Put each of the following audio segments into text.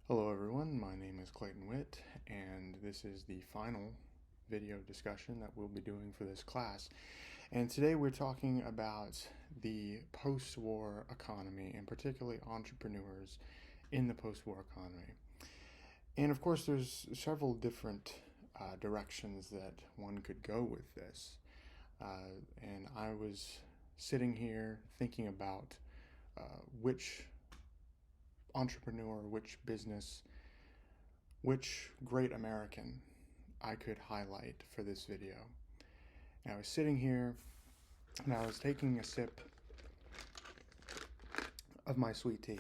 Hello everyone, my name is Clayton Witt, and this is the final video discussion that we'll be doing for this class. And today we're talking about the post-war economy, and particularly entrepreneurs in the post-war economy. And of course there's several different directions that one could go with this. And I was sitting here thinking about which entrepreneur, which business, which great American I could highlight for this video. And I was sitting here and I was taking a sip of my sweet tea,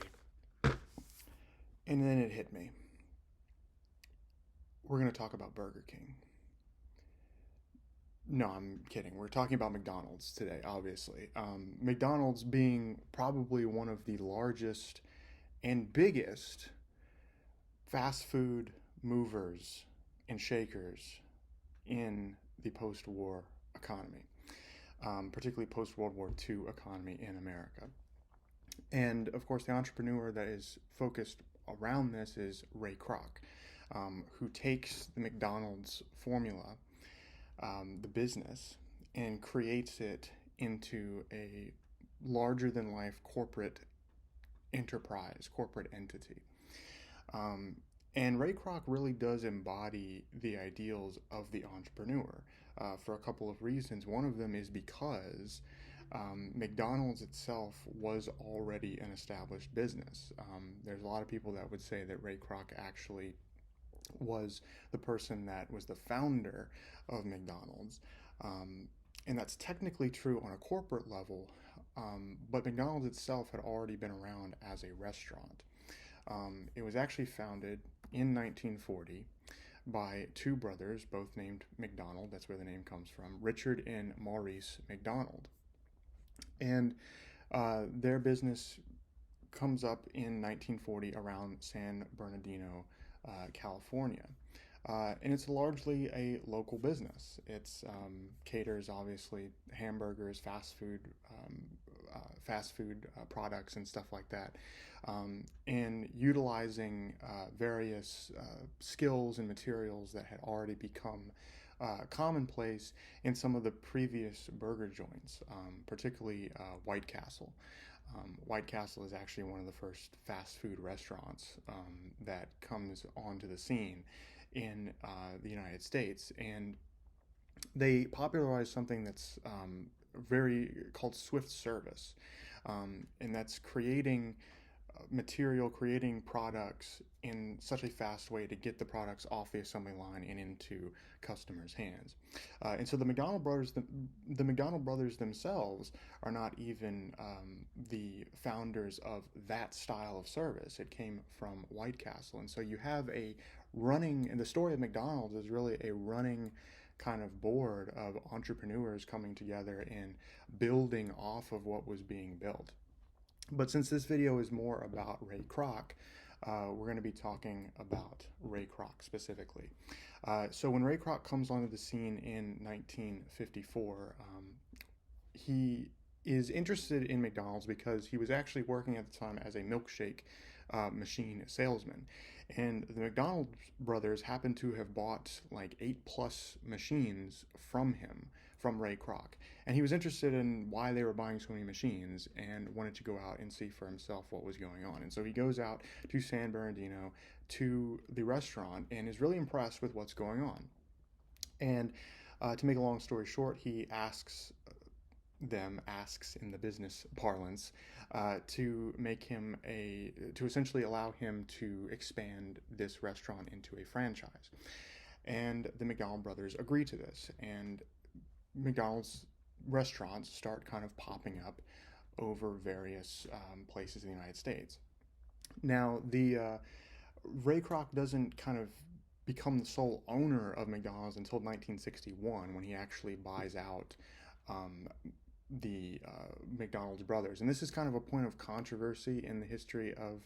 and then it hit me. We're going to talk about Burger King. No, I'm kidding. We're talking about McDonald's today, obviously. McDonald's being probably one of the largest and biggest fast food movers and shakers in the post-war economy, particularly post-World War II economy in America. And of course, the entrepreneur that is focused around this is Ray Kroc, who takes the McDonald's formula, the business, and creates it into a larger-than-life corporate enterprise, corporate entity. And Ray Kroc really does embody the ideals of the entrepreneur for a couple of reasons. One of them is because McDonald's itself was already an established business. There's a lot of people that would say that Ray Kroc actually was the person that was the founder of McDonald's. And that's technically true on a corporate level, but McDonald's itself had already been around as a restaurant. It was actually founded in 1940 by two brothers, both named McDonald. That's where the name comes from, Richard and Maurice McDonald. And their business comes up in 1940 around San Bernardino, California. And it's largely a local business. It's caters, obviously, hamburgers, fast food products and stuff like that, and utilizing various skills and materials that had already become commonplace in some of the previous burger joints, particularly White Castle. White Castle is actually one of the first fast food restaurants that comes onto the scene in the United States, and they popularized something that's very called swift service, and that's creating material, creating products in such a fast way to get the products off the assembly line and into customers' hands. And so the McDonald brothers themselves are not even the founders of that style of service. It came from White Castle, and so you have a running, and the story of McDonald's is really a running kind of board of entrepreneurs coming together and building off of what was being built. But since this video is more about Ray Kroc, we're going to be talking about Ray Kroc specifically. So when Ray Kroc comes onto the scene in 1954, he is interested in McDonald's because he was actually working at the time as a milkshake machine salesman. And the McDonald brothers happened to have bought like 8+ machines from him, from Ray Kroc. And he was interested in why they were buying so many machines and wanted to go out and see for himself what was going on. And so he goes out to San Bernardino to the restaurant and is really impressed with what's going on. And to make a long story short, he asks in the business parlance, to essentially allow him to expand this restaurant into a franchise. And the McDonald brothers agree to this, and McDonald's restaurants start kind of popping up over various places in the United States. Now, the Ray Kroc doesn't kind of become the sole owner of McDonald's until 1961, when he actually buys out the McDonald's brothers. And this is kind of a point of controversy in the history of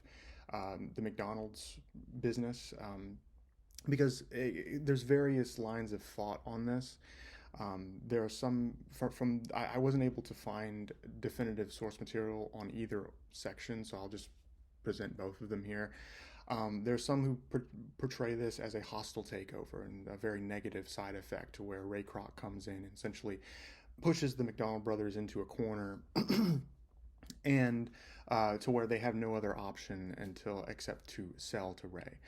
the McDonald's business, because there's various lines of thought on this. There are some I wasn't able to find definitive source material on either section, so I'll just present both of them here. There's some who portray this as a hostile takeover and a very negative side effect to where Ray Kroc comes in and essentially pushes the McDonald brothers into a corner and to where they have no other option until except to sell to Ray.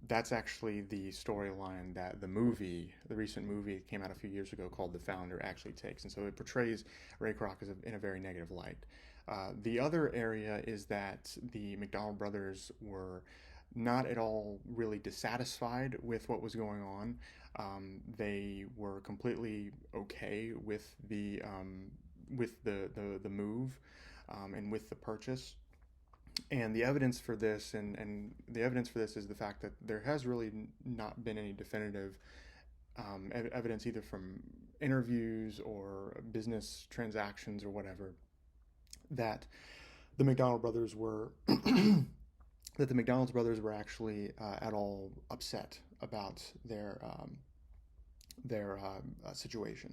That's actually the storyline that the recent movie that came out a few years ago called The Founder, actually takes. And so it portrays Ray Kroc as in a very negative light. The other area is that the McDonald brothers were not at all really dissatisfied with what was going on. They were completely okay with the move and with the purchase. And the evidence for this, and the evidence for this is the fact that there has really not been any definitive evidence either from interviews or business transactions or whatever that the McDonald brothers were that the McDonald's brothers were actually at all upset about their situation.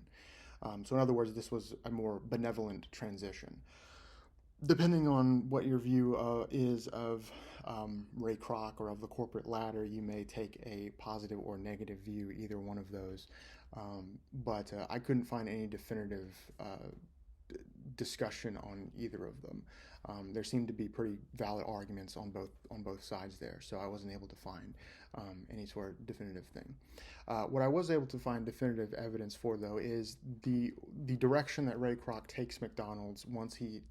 So in other words, this was a more benevolent transition. Depending on what your view is of Ray Kroc or of the corporate ladder, you may take a positive or negative view, either one of those. But I couldn't find any definitive discussion on either of them. There seemed to be pretty valid arguments on both sides there, so I wasn't able to find any sort of definitive thing. What I was able to find definitive evidence for, though, is the direction that Ray Kroc takes McDonald's once he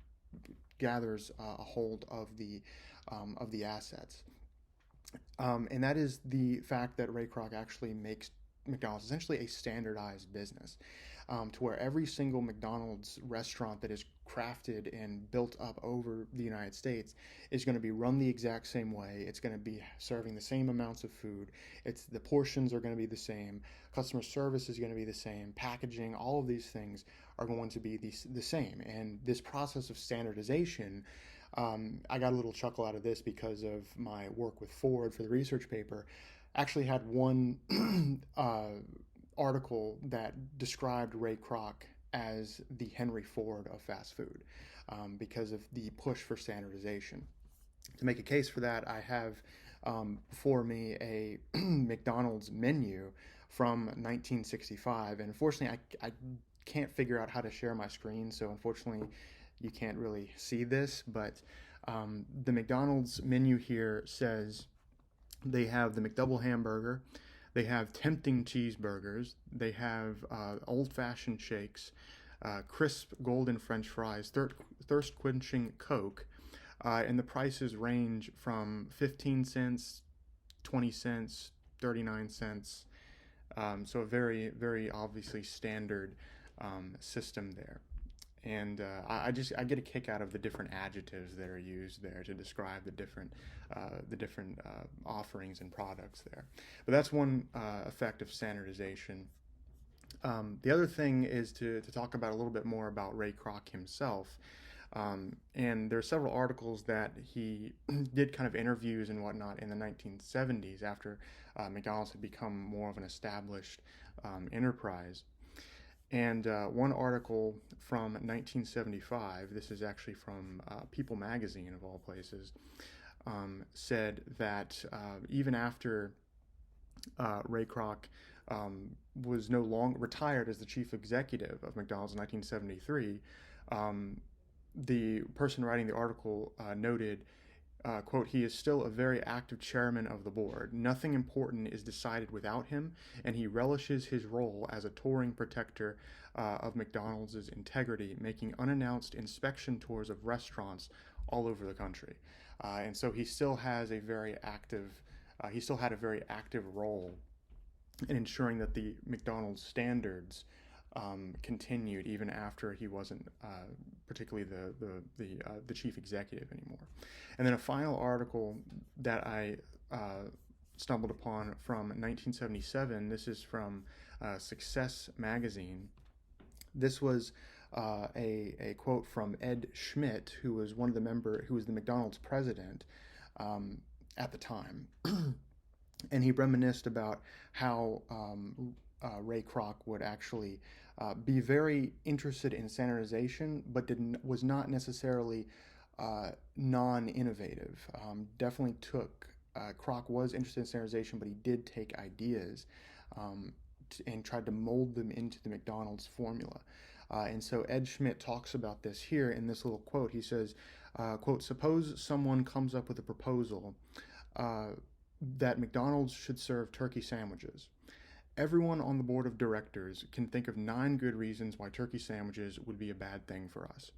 gathers a hold of the assets, and that is the fact that Ray Kroc actually makes McDonald's essentially a standardized business, to where every single McDonald's restaurant that is crafted and built up over the United States is going to be run the exact same way. It's going to be serving the same amounts of food. The portions are going to be the same. Customer service is going to be the same. Packaging, all of these things are going to be the same. And this process of standardization, I got a little chuckle out of this because of my work with Ford for the research paper. Actually had one article that described Ray Kroc as the Henry Ford of fast food, because of the push for standardization. To make a case for that, I have before me a McDonald's menu from 1965, and unfortunately I can't figure out how to share my screen, so unfortunately you can't really see this, but the McDonald's menu here says they have the McDouble hamburger, they have tempting cheeseburgers, they have old-fashioned shakes, crisp golden French fries, thirst-quenching Coke, and the prices range from 15 cents, 20 cents, 39 cents. So a very, very obviously standard system there. And I get a kick out of the different adjectives that are used there to describe the different offerings and products there. But that's one effect of standardization. The other thing is to talk about a little bit more about Ray Kroc himself. And there are several articles that he did kind of interviews and whatnot in the 1970s after McDonald's had become more of an established enterprise. And one article from 1975, this is actually from People magazine of all places, said that even after Ray Kroc was no longer retired as the chief executive of McDonald's in 1973, the person writing the article noted, quote, "He is still a very active chairman of the board. Nothing important is decided without him, and he relishes his role as a touring protector of McDonald's integrity, making unannounced inspection tours of restaurants all over the country." And so he still has a very active, he still had a very active role in ensuring that the McDonald's standards continued even after he wasn't particularly the chief executive anymore. And then a final article that I stumbled upon from 1977. This is from Success magazine. This was a quote from Ed Schmidt, who was who was the McDonald's president at the time, and he reminisced about how Ray Kroc would actually be very interested in standardization, but was not necessarily non-innovative. Definitely took Kroc was interested in standardization, but he did take ideas um, and tried to mold them into the McDonald's formula. And so Ed Schmidt talks about this here in this little quote. He says, quote, suppose someone comes up with a proposal uh, that McDonald's should serve turkey sandwiches. Everyone on the board of directors can think of 9 good reasons why turkey sandwiches would be a bad thing for us.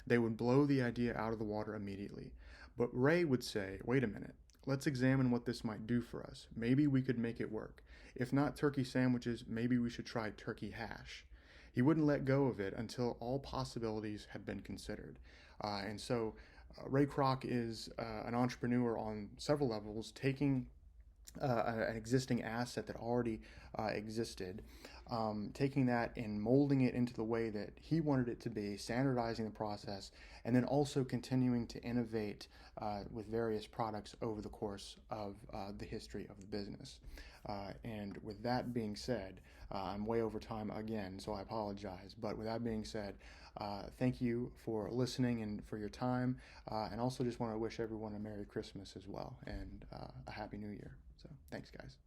They would blow the idea out of the water immediately. But Ray would say, wait a minute, let's examine what this might do for us. Maybe we could make it work. If not turkey sandwiches, maybe we should try turkey hash. He wouldn't let go of it until all possibilities had been considered. Ray Kroc is an entrepreneur on several levels, taking an existing asset that already existed, taking that and molding it into the way that he wanted it to be, standardizing the process, and then also continuing to innovate with various products over the course of the history of the business. And with that being said, I'm way over time again, so I apologize. But with that being said, thank you for listening and for your time. And also just want to wish everyone a Merry Christmas as well and a Happy New Year. So thanks, guys.